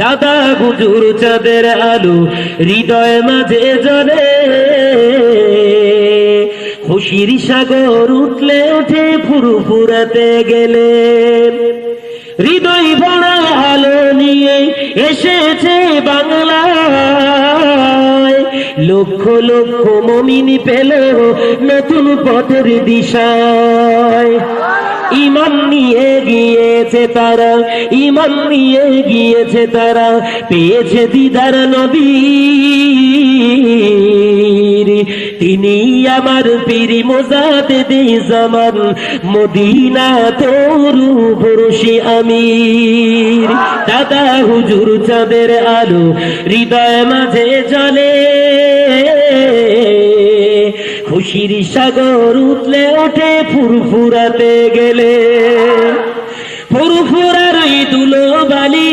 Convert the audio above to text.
দাদা হুজুর চাঁদের আলো হৃদয় মাঝে জ্বলে, খুশির সাগর উঠলে ওঠে ফুরফুরাতে গেলে। হৃদয় ভরা আলো নিয়ে এসেছে বাংলায়, লক্ষ লক্ষ মুমিন পেল নতুন পথের দিশায়। ঈমান নিয়ে গিয়েছে তারা, ঈমান নিয়ে গিয়েছে তারা, পেয়েছে দিদার নবীর। তিনি আমার পীর মুজাদ্দিদি জামান, মদিনা তরু পুরুষি আমির। দাদা হুজুর চাঁদের আলো হৃদয় মাঝে জ্বলে, খুশির সাগর উঠলে ওঠে ফুরফুরাতে গেলে। ফুরফুরার এই দুলো বালি